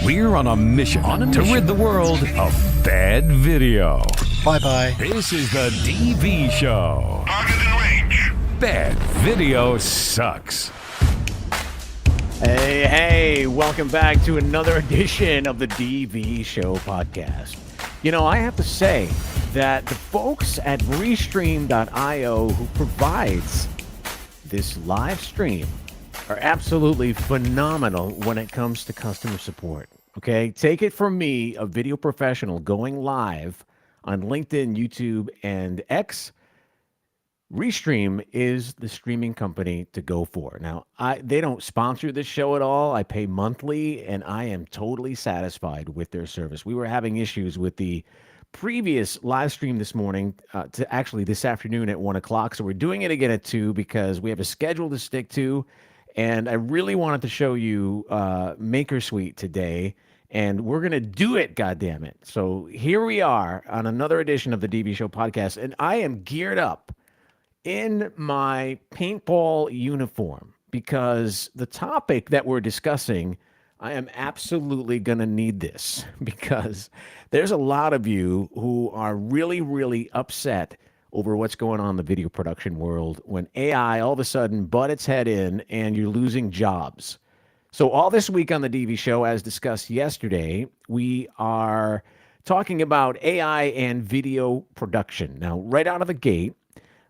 We're on a mission to rid the world of bad video. Bye-bye. This is the DV Show. Target in range. Bad video sucks. Hey, welcome back to another edition of the DV Show podcast. You know, I have to say that the folks at Restream.io who provides this live stream are absolutely phenomenal when it comes to customer support. Okay, take it from me, a video professional going live on LinkedIn, YouTube, and X. Restream is the streaming company to go for. Now, they don't sponsor this show at all. I pay monthly, and I am totally satisfied with their service. We were having issues with the previous live stream this morning, to actually this afternoon at 1 o'clock. So we're doing it again at 2 because we have a schedule to stick to. And I really wanted to show you Makersuite today, and we're going to do it, goddammit. So here we are on another edition of the DV Show podcast, and I am geared up in my paintball uniform because the topic that we're discussing, I am absolutely going to need this because there's a lot of you who are really, really upset over what's going on in the video production world when AI all of a sudden butt its head in and you're losing jobs. So all this week on the DV Show, as discussed yesterday, we are talking about AI and video production. Now, right out of the gate,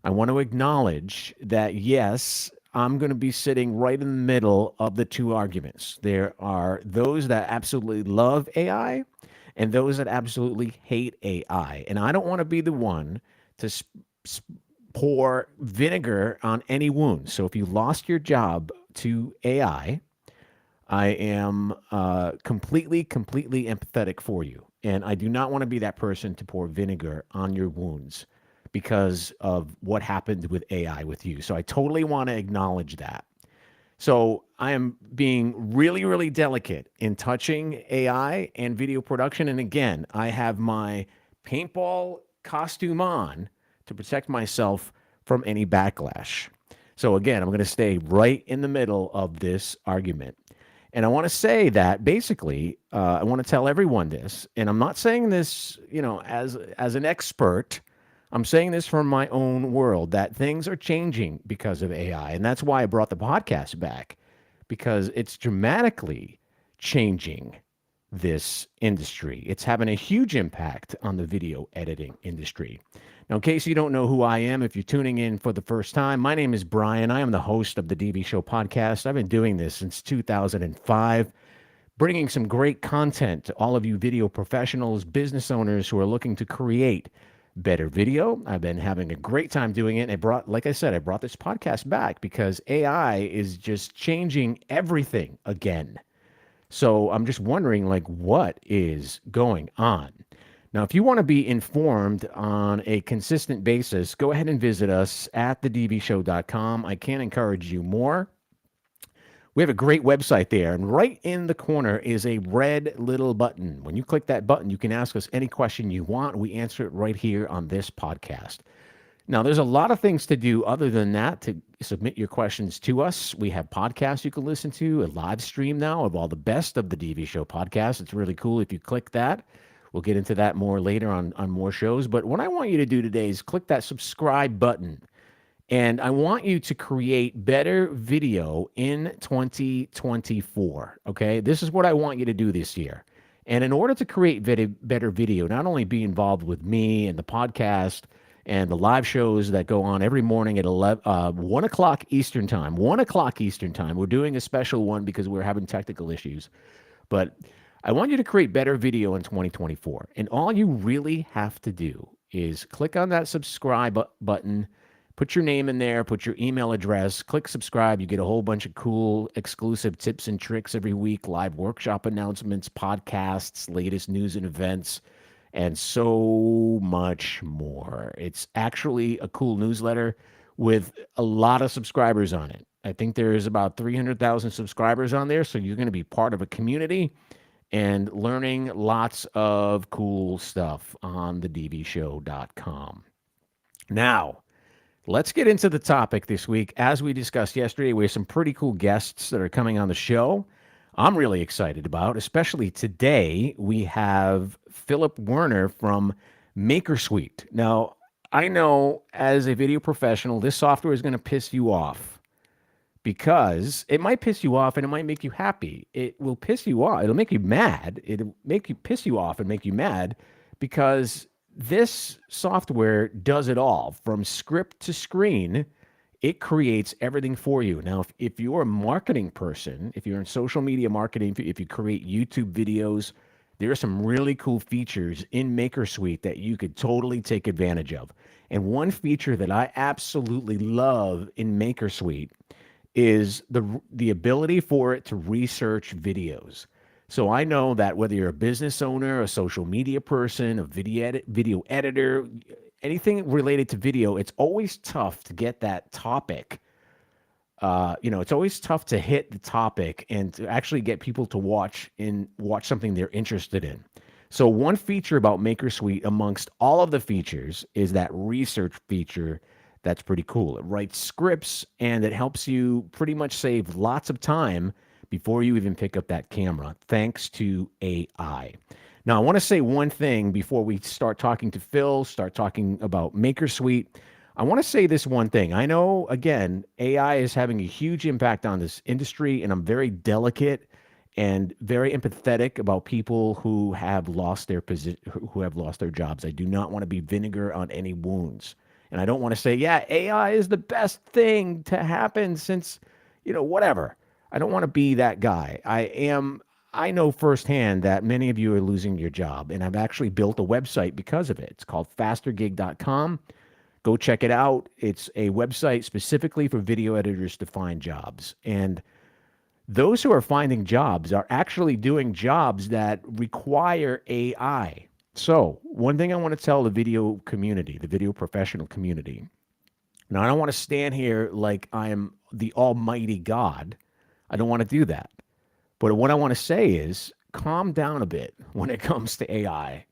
I want to acknowledge that, yes, I'm going to be sitting right in the middle of the two arguments. There are those that absolutely love AI and those that absolutely hate AI. And I don't want to be the one to pour vinegar on any wound. So if you lost your job to AI, I am completely empathetic for you. And I do not want to be that person to pour vinegar on your wounds because of what happened with AI with you. So I totally want to acknowledge that. So I am being really, really delicate in touching AI and video production. And again, I have my paintball costume on to protect myself from any backlash. So again, I'm going to stay right in the middle of this argument. And I want to say that basically, I want to tell everyone this, and I'm not saying this, you know, as an expert. I'm saying this from my own world, that things are changing because of AI. And that's why I brought the podcast back, because it's dramatically changing this industry. It's having a huge impact on the video editing industry. Now, in case you don't know who I am, if you're tuning in for the first time, my name is Brian. I am the host of the DV Show podcast. I've been doing this since 2005, bringing some great content to all of you video professionals, business owners who are looking to create better video. I've been having a great time doing it. And like I said, I brought this podcast back because AI is just changing everything again. So I'm just wondering, like, what is going on? Now, if you want to be informed on a consistent basis, go ahead and visit us at thedvshow.com. I can't encourage you more. We have a great website there, and right in the corner is a red little button. When you click that button, you can ask us any question you want. We answer it right here on this podcast. Now, there's a lot of things to do other than that to submit your questions to us. We have podcasts you can listen to, a live stream now of all the best of the DV Show podcast. It's really cool if you click that. We'll get into that more later on more shows. But what I want you to do today is click that subscribe button. And I want you to create better video in 2024, okay? This is what I want you to do this year. And in order to create better video, not only be involved with me and the podcast and the live shows that go on every morning at 1 o'clock Eastern time. 1 o'clock Eastern time. We're doing a special one because we're having technical issues. But I want you to create better video in 2024. And all you really have to do is click on that subscribe button, put your name in there, put your email address, click subscribe. You get a whole bunch of cool exclusive tips and tricks every week, live workshop announcements, podcasts, latest news and events, and so much more. It's actually a cool newsletter with a lot of subscribers on it. I think there's about 300,000 subscribers on there, so you're going to be part of a community and learning lots of cool stuff on thedvshow.com. Now, let's get into the topic this week. As we discussed yesterday, we have some pretty cool guests that are coming on the show. I'm really excited about, especially today. We have Philip Werner from Makersuite. Now, I know as a video professional, this software is going to piss you off because it might piss you off and it might make you happy. It will piss you off. It'll make you mad. It'll make you piss you off and make you mad because this software does it all from script to screen. It creates everything for you. Now, if you're a marketing person, if you're in social media marketing, if you create YouTube videos, there are some really cool features in Makersuite that you could totally take advantage of. And one feature that I absolutely love in Makersuite is the ability for it to research videos. So I know that whether you're a business owner, a social media person, a video editor, anything related to video, it's always tough to get that topic. It's always tough to hit the topic and to actually get people to watch something they're interested in. So one feature about Makersuite amongst all of the features is that research feature. That's pretty cool. It writes scripts and it helps you pretty much save lots of time before you even pick up that camera, thanks to AI. Now, I want to say one thing before we start talking to Phil, start talking about Makersuite. I want to say this one thing. I know, again, AI is having a huge impact on this industry, and I'm very delicate and very empathetic about people who have lost their who have lost their jobs. I do not want to be vinegar on any wounds. And I don't want to say, yeah, AI is the best thing to happen since, whatever. I don't want to be that guy. I know firsthand that many of you are losing your job, and I've actually built a website because of it. It's called fastergig.com. Go check it out. It's a website specifically for video editors to find jobs. And those who are finding jobs are actually doing jobs that require AI. So, one thing I want to tell the video community, the video professional community. Now, I don't want to stand here like I am the almighty God. I don't want to do that. But what I want to say is calm down a bit when it comes to AI.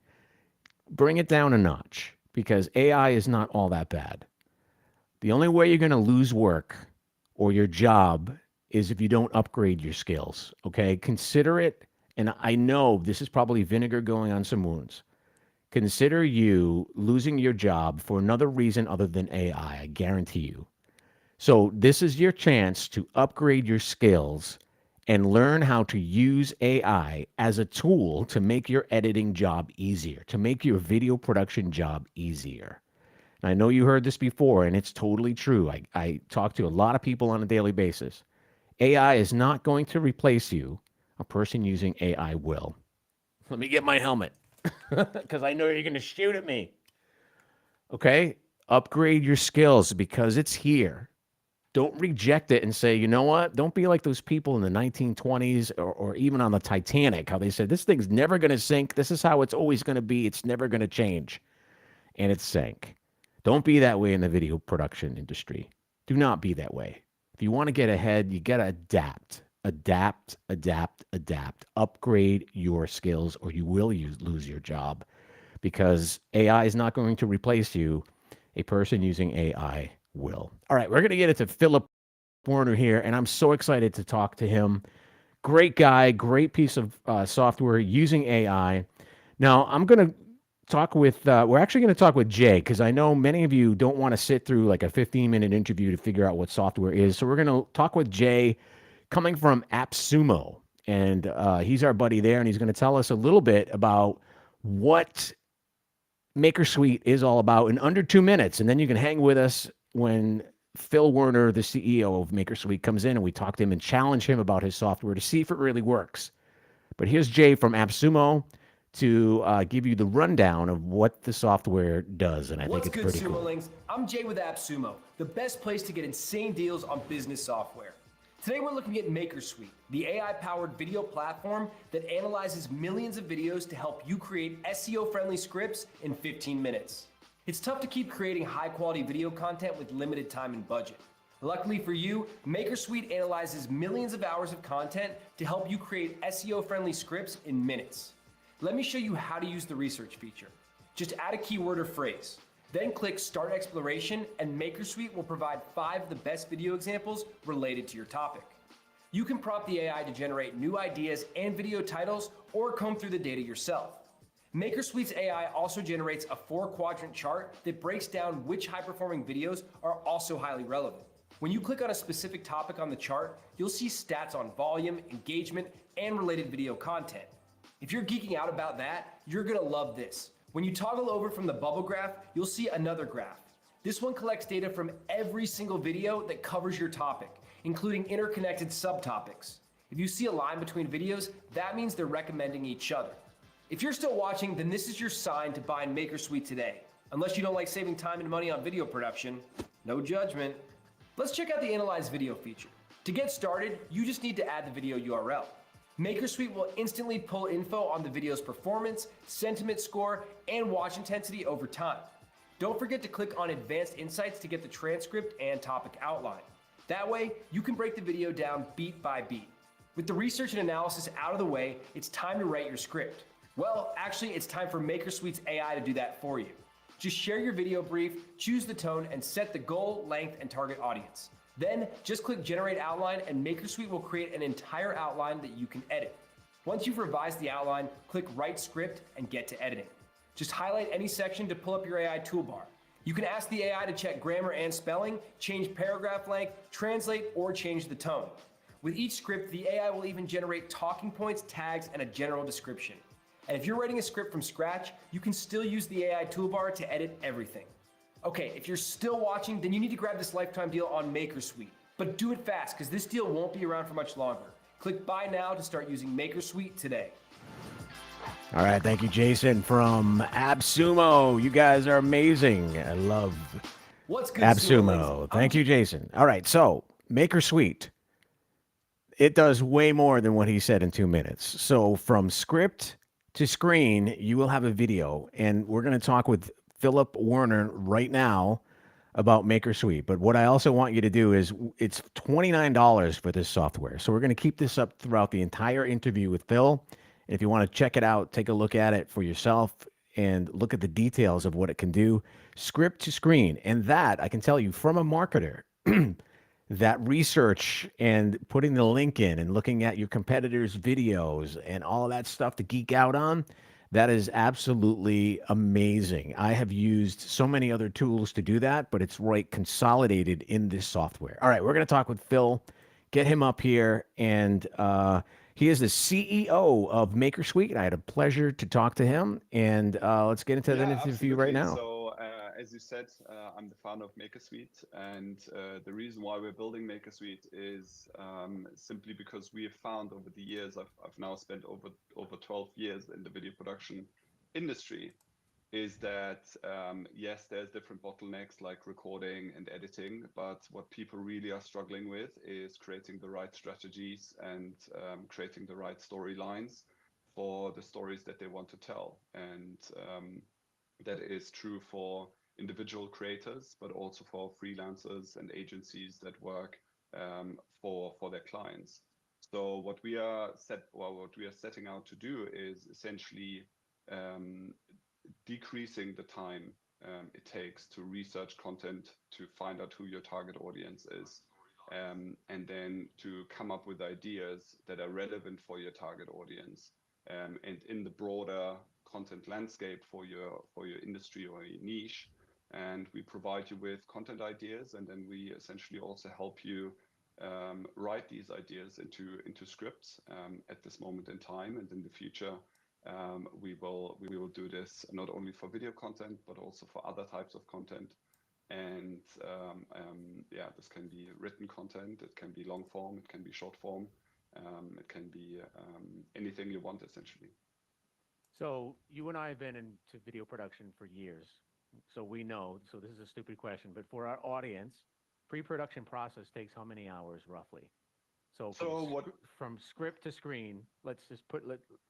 Bring it down a notch because AI is not all that bad. The only way you're going to lose work or your job is if you don't upgrade your skills. Okay? Consider it, and I know this is probably vinegar going on some wounds. Consider you losing your job for another reason other than AI. I guarantee you. So this is your chance to upgrade your skills and learn how to use AI as a tool to make your editing job easier, to make your video production job easier. And I know you heard this before, and it's totally true. I talk to a lot of people on a daily basis. AI is not going to replace you. A person using AI will. Let me get my helmet because I know you're going to shoot at me. Okay? Upgrade your skills because it's here. Don't reject it and say, you know what? Don't be like those people in the 1920s or even on the Titanic, how they said, this thing's never going to sink. This is how it's always going to be. It's never going to change. And it sank. Don't be that way in the video production industry. Do not be that way. If you want to get ahead, you got to adapt. Adapt, adapt, adapt. Upgrade your skills or you will lose your job because AI is not going to replace you. A person using AI will. All right, we're going to get into Philip Werner here, and I'm so excited to talk to him. Great guy, great piece of software using AI. Now, I'm going to talk with, we're actually going to talk with Jay because I know many of you don't want to sit through like a 15-minute interview to figure out what software is. So we're going to talk with Jay coming from AppSumo, and he's our buddy there, and he's going to tell us a little bit about what Makersuite is all about in under 2 minutes. And then you can hang with us when Phil Werner, the CEO of Makersuite, comes in and we talk to him and challenge him about his software to see if it really works. But here's Jay from AppSumo to give you the rundown of what the software does, and I think it's pretty cool. What's good, Sumolings? I'm Jay with AppSumo, the best place to get insane deals on business software. Today we're looking at Makersuite, the AI-powered video platform that analyzes millions of videos to help you create SEO-friendly scripts in 15 minutes. It's tough to keep creating high-quality video content with limited time and budget. Luckily for you, Makersuite analyzes millions of hours of content to help you create SEO-friendly scripts in minutes. Let me show you how to use the research feature. Just add a keyword or phrase. Then click Start Exploration and Makersuite will provide 5 of the best video examples related to your topic. You can prompt the AI to generate new ideas and video titles or comb through the data yourself. Makersuite's AI also generates a 4-quadrant chart that breaks down which high-performing videos are also highly relevant. When you click on a specific topic on the chart, you'll see stats on volume, engagement, and related video content. If you're geeking out about that, you're gonna love this. When you toggle over from the bubble graph, you'll see another graph. This one collects data from every single video that covers your topic, including interconnected subtopics. If you see a line between videos, that means they're recommending each other. If you're still watching, then this is your sign to buy Makersuite today. Unless you don't like saving time and money on video production, no judgment. Let's check out the Analyze Video feature. To get started, you just need to add the video URL. Makersuite will instantly pull info on the video's performance, sentiment score, and watch intensity over time. Don't forget to click on Advanced Insights to get the transcript and topic outline. That way, you can break the video down beat by beat. With the research and analysis out of the way, it's time to write your script. Well, actually, it's time for Makersuite's AI to do that for you. Just share your video brief, choose the tone, and set the goal, length, and target audience. Then, just click Generate Outline, and Makersuite will create an entire outline that you can edit. Once you've revised the outline, click Write Script and get to editing. Just highlight any section to pull up your AI toolbar. You can ask the AI to check grammar and spelling, change paragraph length, translate, or change the tone. With each script, the AI will even generate talking points, tags, and a general description. And if you're writing a script from scratch, you can still use the AI toolbar to edit everything. Okay, if you're still watching, then you need to grab this lifetime deal on Makersuite. But do it fast, because this deal won't be around for much longer. Click Buy Now to start using Makersuite today. All right, thank you, Jason from AbSumo. You guys are amazing. I love What's good, AbSumo. Thank you, Jason. All right, so Makersuite. It does way more than what he said in 2 minutes. So from script to screen, you will have a video, and we're going to talk with Philip Werner right now about Makersuite. But what I also want you to do is, it's $29 for this software. So we're going to keep this up throughout the entire interview with Phil. And if you want to check it out, take a look at it for yourself and look at the details of what it can do, script to screen. And that, I can tell you from a marketer, that research and putting the link in and looking at your competitors' videos and all of that stuff to geek out on, that is absolutely amazing. I have used so many other tools to do that, but it's right consolidated in this software. All right, we're going to talk with Phil, get him up here, and he is the CEO of Makersuite. I had a pleasure to talk to him, and let's get into the interview right now. So, as you said, I'm the founder of Makersuite, and the reason why we're building Makersuite is simply because we have found over the years, I've now spent over 12 years in the video production industry, is that yes, there's different bottlenecks like recording and editing, but what people really are struggling with is creating the right strategies and creating the right storylines for the stories that they want to tell. And that is true for individual creators, but also for freelancers and agencies that work for their clients. So what we are setting out to do is essentially decreasing the time it takes to research content, to find out who your target audience is, and then to come up with ideas that are relevant for your target audience, and in the broader content landscape for your industry or your niche. And we provide you with content ideas, and then we essentially also help you write these ideas into scripts at this moment in time. And in the future, we will do this not only for video content, but also for other types of content. And yeah, this can be written content, it can be long form, it can be short form, it can be anything you want, essentially. So you and I have been into video production for years. So we know, so this is a stupid question, but for our audience, pre-production process takes how many hours roughly? So from script to screen, let's just put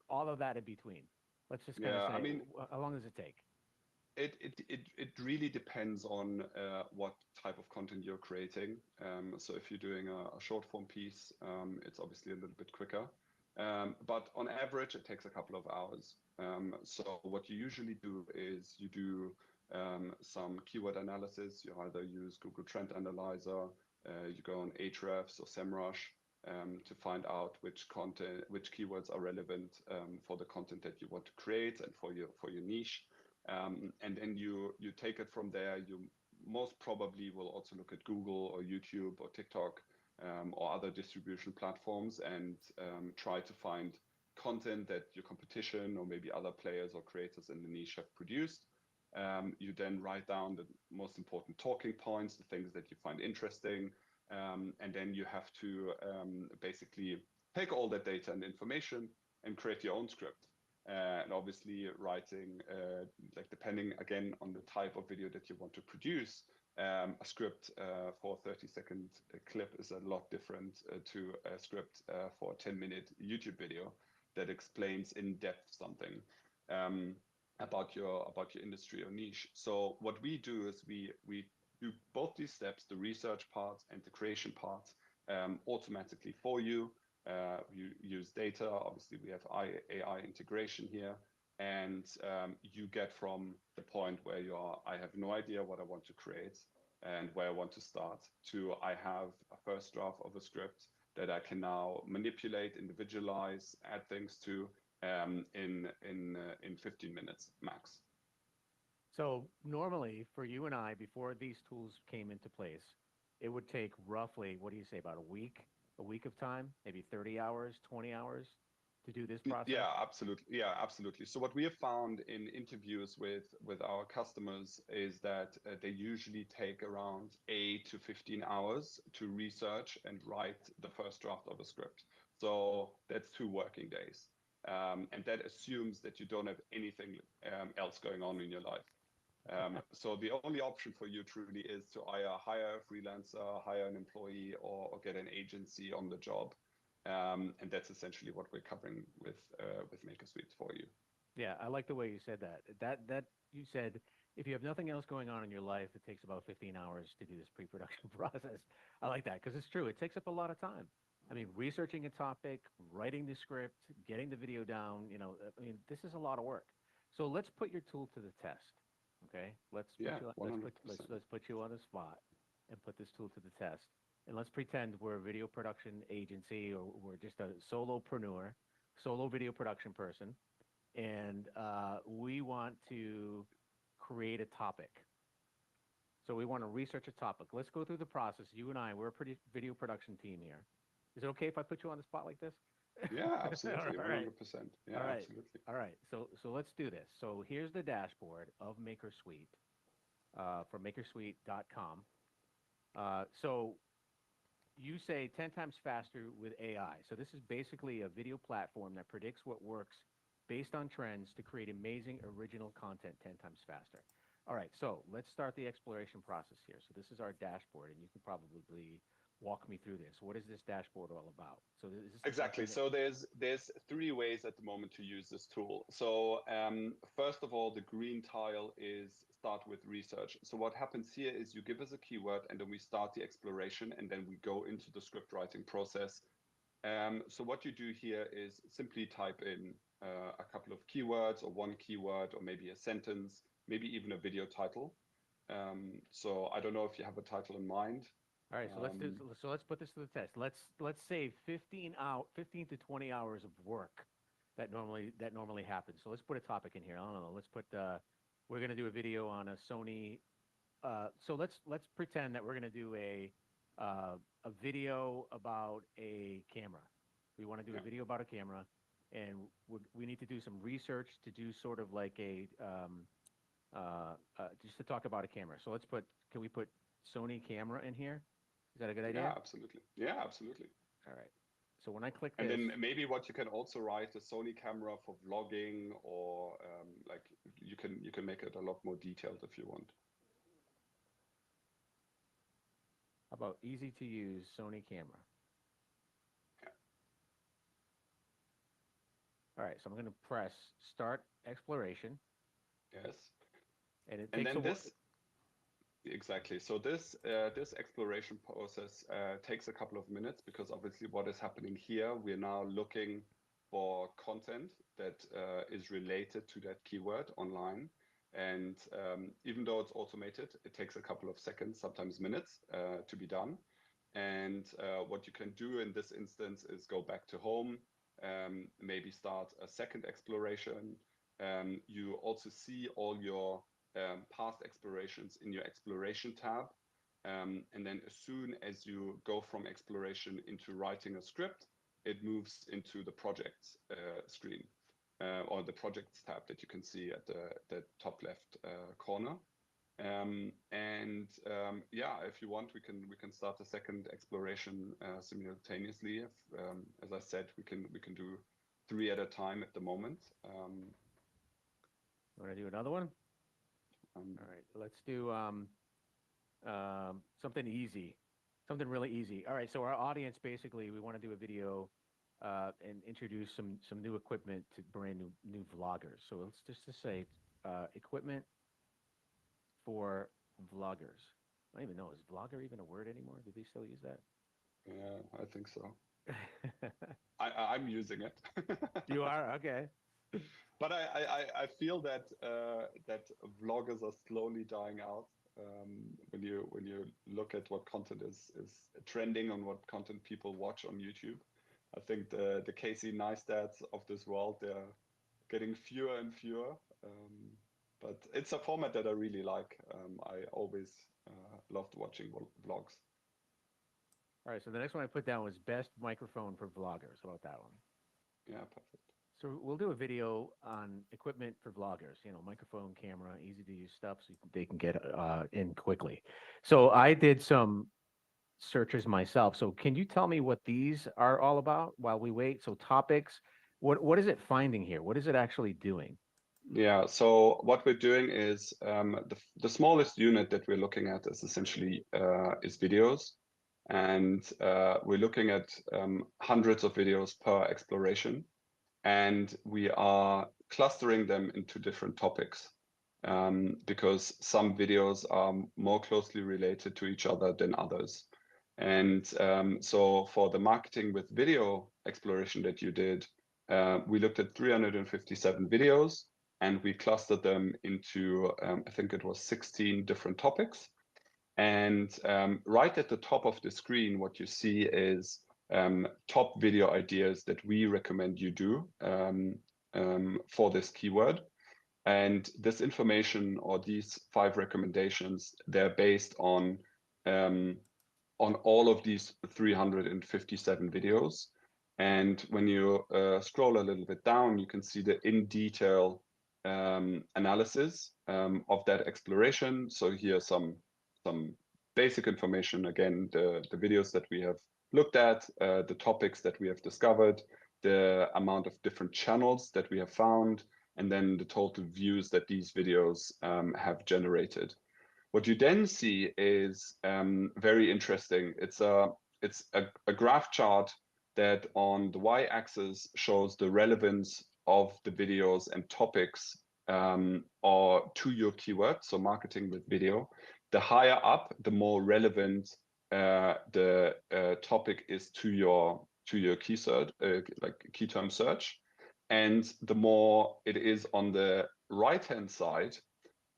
all of that in between. Let's just kind of say, how long does it take? It really depends on what type of content you're creating. So if you're doing a short form piece, it's obviously a little bit quicker. But on average, it takes a couple of hours. So what you usually do is you do some keyword analysis. You either use Google Trend Analyzer, you go on Ahrefs or SEMrush, to find out which keywords are relevant for the content that you want to create and for your niche. And then you take it from there. You most probably will also look at Google or YouTube or TikTok or other distribution platforms and try to find content that your competition or maybe other players or creators in the niche have produced. You then write down the most important talking points, the things that you find interesting, and then you have to basically take all that data and information and create your own script. And obviously writing, like depending again on the type of video that you want to produce, a script for a 30-second clip is a lot different to a script for a 10-minute YouTube video that explains in depth something about your industry or niche. So what we do is we do both these steps, the research part and the creation part, automatically for you. You use data. Obviously, we have AI integration here, and you get from the point where you are, I have no idea what I want to create and where I want to start, to I have a first draft of a script that I can now manipulate, individualize, add things to in 15 minutes max. So normally for you and I, before these tools came into place, it would take roughly, what do you say, about a week of time, maybe 30 hours, 20 hours to do this process? Yeah, absolutely. Yeah, absolutely. So what we have found in interviews with our customers is that they usually take around 8 to 15 hours to research and write the first draft of a script. So that's 2 working days. And that assumes that you don't have anything else going on in your life. So the only option for you truly is to either hire a freelancer, hire an employee, or get an agency on the job. And that's essentially what we're covering with Makersuite for you. Yeah, I like the way you said that. That you said if you have nothing else going on in your life, it takes about 15 hours to do this pre-production process. I like that because it's true. It takes up a lot of time. I mean, researching a topic, writing the script, getting the video down, I mean, this is a lot of work. So let's put your tool to the test. Okay? Yeah, 100%. Let's put you on the spot and put this tool to the test. And let's pretend we're a video production agency or we're just a solopreneur, solo video production person, and we want to create a topic. So we want to research a topic. Let's go through the process. You and I, we're a pretty video production team here. Is it okay if I put you on the spot like this? Yeah, absolutely, All right. 100%. Yeah, All right. absolutely. All right. So let's do this. So here's the dashboard of Makersuite from makersuite.com. So you say 10 times faster with AI. So this is basically a video platform that predicts what works based on trends to create amazing original content 10 times faster. All right, so let's start the exploration process here. So this is our dashboard, and you can probably walk me through this. What is this dashboard all about? So is this Exactly. So there's 3 ways at the moment to use this tool. So first of all, the green tile is start with research. So what happens here is you give us a keyword and then we start the exploration and then we go into the script writing process. So what you do here is simply type in a couple of keywords or one keyword or maybe a sentence, maybe even a video title. So I don't know if you have a title in mind. All right, so let's put this to the test. Let's say 15 to 20 hours of work that normally happens. So let's put a topic in here. I don't know. Let's put we're going to do a video on a Sony. So let's pretend that we're going to do a video about a camera. We want to do a video about a camera, and we need to do some research to do sort of like a just to talk about a camera. So can we put Sony camera in here? Is that a good idea? Yeah, absolutely. Yeah, absolutely. All right. So when I click this, and then maybe what you can also write a Sony camera for vlogging, or like you can make it a lot more detailed if you want. How about easy to use Sony camera? Yeah. All right. So I'm going to press start exploration. Yes. And it And takes then this. Exactly. So this exploration process takes a couple of minutes because obviously what is happening here, we're now looking for content that is related to that keyword online. And even though it's automated, it takes a couple of seconds, sometimes minutes, to be done. And what you can do in this instance is go back to home, maybe start a second exploration. You also see all your past explorations in your exploration tab. And then as soon as you go from exploration into writing a script, it moves into the projects screen or the projects tab that you can see at the top left corner. Yeah, if you want, we can start a second exploration simultaneously. As I said, we can do 3 at a time at the moment. Want to do another one? All right, let's do something easy, something really easy. All right, so our audience, basically, we want to do a video and introduce some new equipment to brand new vloggers. So let's just say equipment for vloggers. I don't even know, is vlogger even a word anymore? Do they still use that? Yeah, I think so. I'm using it. You are? Okay. But I feel that that vloggers are slowly dying out. When you look at what content is trending on what content people watch on YouTube, I think the Casey Neistats of this world, they're getting fewer and fewer. But it's a format that I really like. I always loved watching vlogs. All right, so the next one I put down was best microphone for vloggers. How about that one? Yeah, perfect. So we'll do a video on equipment for vloggers, microphone, camera, easy to use stuff so they can get in quickly. So I did some searches myself. So can you tell me what these are all about while we wait? So topics, what is it finding here? What is it actually doing? Yeah, so what we're doing is the smallest unit that we're looking at is essentially is videos. And we're looking at hundreds of videos per exploration. And we are clustering them into different topics because some videos are more closely related to each other than others. And so for the marketing with video exploration that you did, we looked at 357 videos and we clustered them into, I think it was 16 different topics. And right at the top of the screen, what you see is top video ideas that we recommend you do for this keyword. And this information or these 5 recommendations, they're based on all of these 357 videos. And when you scroll a little bit down, you can see the in detail analysis of that exploration. So here's some basic information. Again, the videos that we have looked at, the topics that we have discovered, the amount of different channels that we have found, and then the total views that these videos have generated. What you then see is very interesting. It's a graph chart that on the y-axis shows the relevance of the videos and topics or to your keyword, so marketing with video. The higher up, the more relevant the topic is to your key search, like key term search, and the more it is on the right-hand side,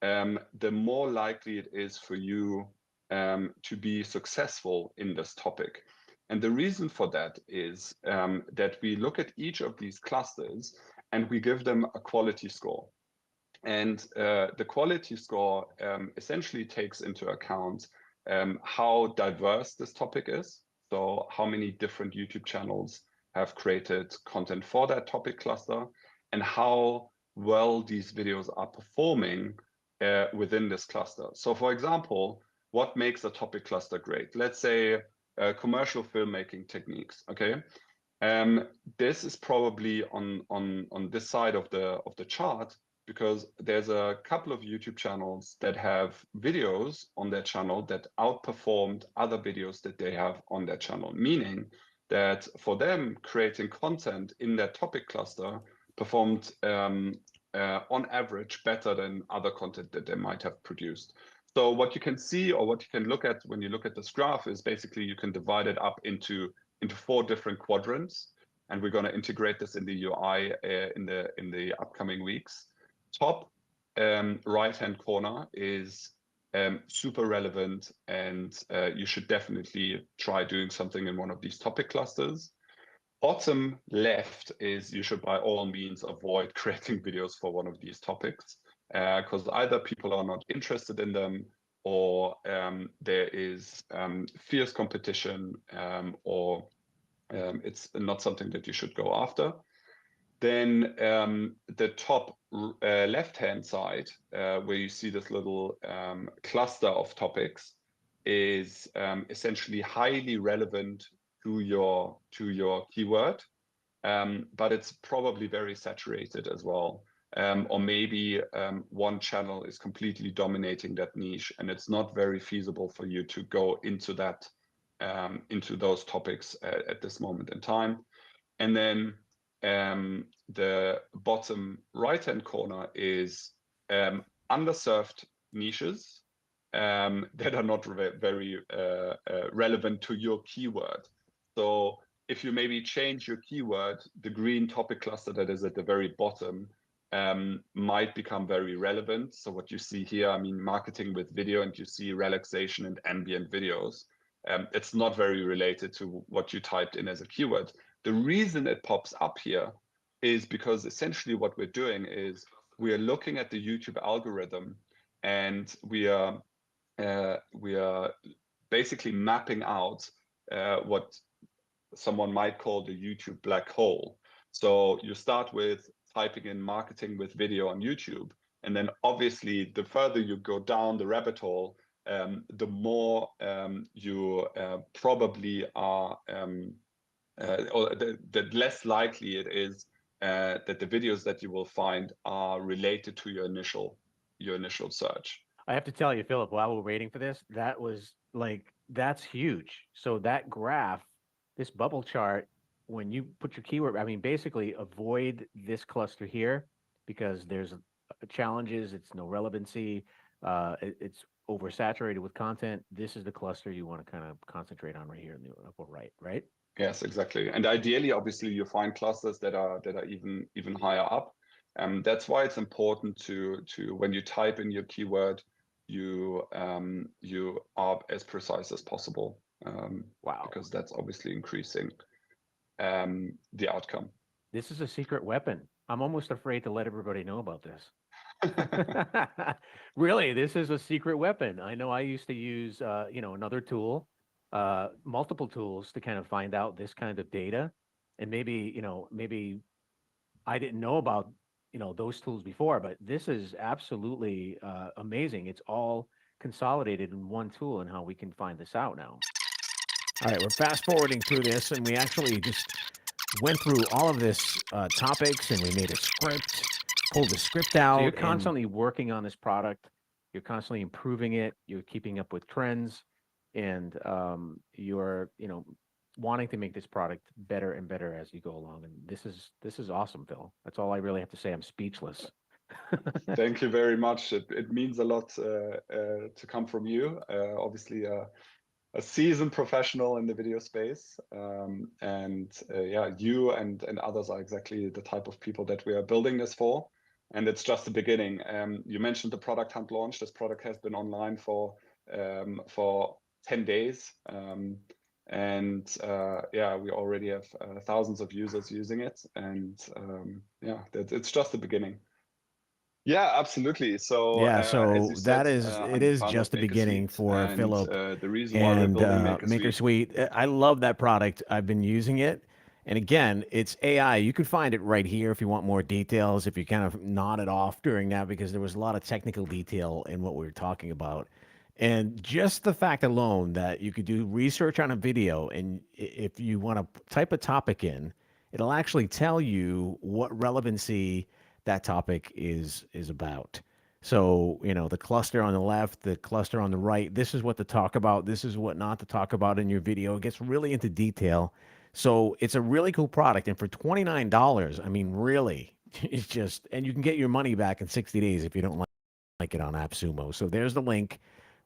the more likely it is for you to be successful in this topic. And the reason for that is that we look at each of these clusters and we give them a quality score. And the quality score essentially takes into account how diverse this topic is. So how many different YouTube channels have created content for that topic cluster, and how well these videos are performing within this cluster. So for example, what makes a topic cluster great? Let's say commercial filmmaking techniques, okay? This is probably on this side of the chart because there's a couple of YouTube channels that have videos on their channel that outperformed other videos that they have on their channel, meaning that for them, creating content in that topic cluster performed on average better than other content that they might have produced. So what you can see or what you can look at when you look at this graph is basically you can divide it up into 4 different quadrants, and we're going to integrate this in the UI in the upcoming weeks. Top right-hand corner is super relevant, and you should definitely try doing something in one of these topic clusters. Bottom left is you should by all means avoid creating videos for one of these topics, because either people are not interested in them, or there is fierce competition, or it's not something that you should go after. Then the top left-hand side, where you see this little cluster of topics, is essentially highly relevant to your keyword, but it's probably very saturated as well. Or maybe one channel is completely dominating that niche, and it's not very feasible for you to go into that, into those topics at this moment in time. And then the bottom right-hand corner is underserved niches that are not very relevant to your keyword. So if you maybe change your keyword, the green topic cluster that is at the very bottom might become very relevant. So what you see here, I mean, marketing with video, and you see relaxation and ambient videos. It's not very related to what you typed in as a keyword. The reason it pops up here is because essentially what we're doing is we are looking at the YouTube algorithm, and we are basically mapping out what someone might call the YouTube black hole. So you start with typing in marketing with video on YouTube, and then obviously the further you go down the rabbit hole, the more you probably are, or the less likely it is that the videos that you will find are related to your initial search. I have to tell you, Philip, while we're waiting for this, that was like, that's huge. So that graph, this bubble chart, when you put your keyword, I mean, basically avoid this cluster here because there's challenges, it's no relevancy, it's oversaturated with content. This is the cluster you want to kind of concentrate on right here in the upper right, right? Yes, exactly. And ideally, obviously, you find clusters that are even higher up. That's why it's important to when you type in your keyword, you are as precise as possible. Wow. Because that's obviously increasing the outcome. This is a secret weapon. I'm almost afraid to let everybody know about this. Really, this is a secret weapon. I know I used to use, another tool, multiple tools to kind of find out this kind of data. And maybe I didn't know about, those tools before, but this is absolutely amazing. It's all consolidated in one tool and how we can find this out now. All right, we're fast forwarding through this, and we actually just went through all of this topics, and we made a script, pulled the script out. So you're constantly working on this product. You're constantly improving it. You're keeping up with trends, and you're wanting to make this product better and better as you go along. And this is awesome, Phil. That's all I really have to say. I'm speechless. Thank you very much. It means a lot to come from you. Obviously, a seasoned professional in the video space, and yeah, you and others are exactly the type of people that we are building this for, and it's just the beginning. You mentioned the product hunt launch. This product has been online for 10 days, and yeah, we already have thousands of users using it, and yeah, it's just the beginning. Yeah, absolutely. So Yeah, as so you said, it I'm the is founder of just the beginning Makersuite, for and Philip the reason why we're and building Makersuite. Makersuite. I love that product. I've been using it. And again, it's AI. You can find it right here if you want more details, if you kind of nodded off during that, because there was a lot of technical detail in what we were talking about. And just the fact alone that you could do research on a video, and if you want to type a topic in, it'll actually tell you what relevancy that topic is about. So, the cluster on the left, the cluster on the right, this is what to talk about. This is what not to talk about in your video. It gets really into detail. So it's a really cool product. And for $29, I mean, really, it's just, and you can get your money back in 60 days if you don't like it on AppSumo. So there's the link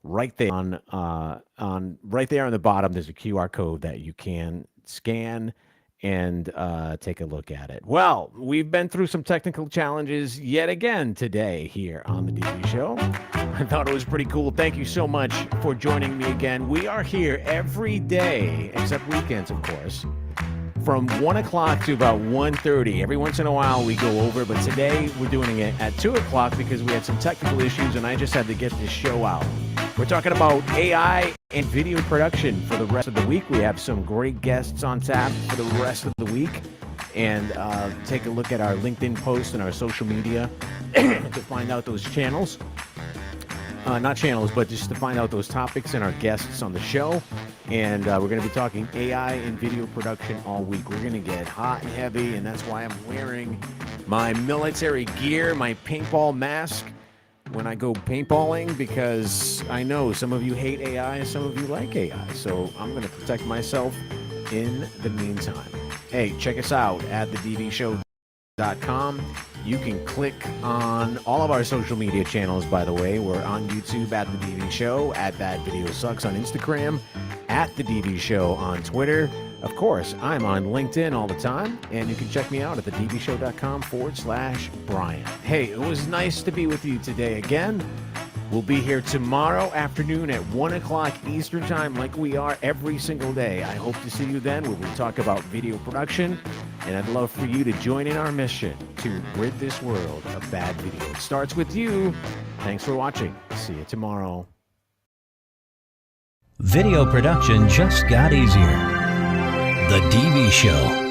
right there on right there on the bottom. There's a QR code that you can scan and take a look at it. Well, we've been through some technical challenges yet again today here on the DV Show. I thought it was pretty cool. Thank you so much for joining me again. We are here every day, except weekends, of course, from 1 o'clock to about 1:30. Every once in a while we go over, but today we're doing it at 2 o'clock because we had some technical issues and I just had to get this show out. We're talking about AI and video production for the rest of the week. We have some great guests on tap for the rest of the week. And take a look at our LinkedIn post and our social media to find out those channels. Not channels, but just to find out those topics and our guests on the show. And we're going to be talking AI and video production all week. We're going to get hot and heavy, and that's why I'm wearing my military gear, my paintball mask, when I go paintballing, because I know some of you hate AI, some of you like AI. So I'm going to protect myself in the meantime. Hey, check us out at thedvshow.com. You can click on all of our social media channels, by the way. We're on YouTube at The DV Show, at That Video Sucks on Instagram, at The DV Show on Twitter. Of course, I'm on LinkedIn all the time, and you can check me out at thedvshow.com/Brian. Hey, it was nice to be with you today again. We'll be here tomorrow afternoon at 1 o'clock Eastern Time like we are every single day. I hope to see you then where we talk about video production, and I'd love for you to join in our mission to rid this world of bad video. It starts with you. Thanks for watching. See you tomorrow. Video production just got easier. The DV Show.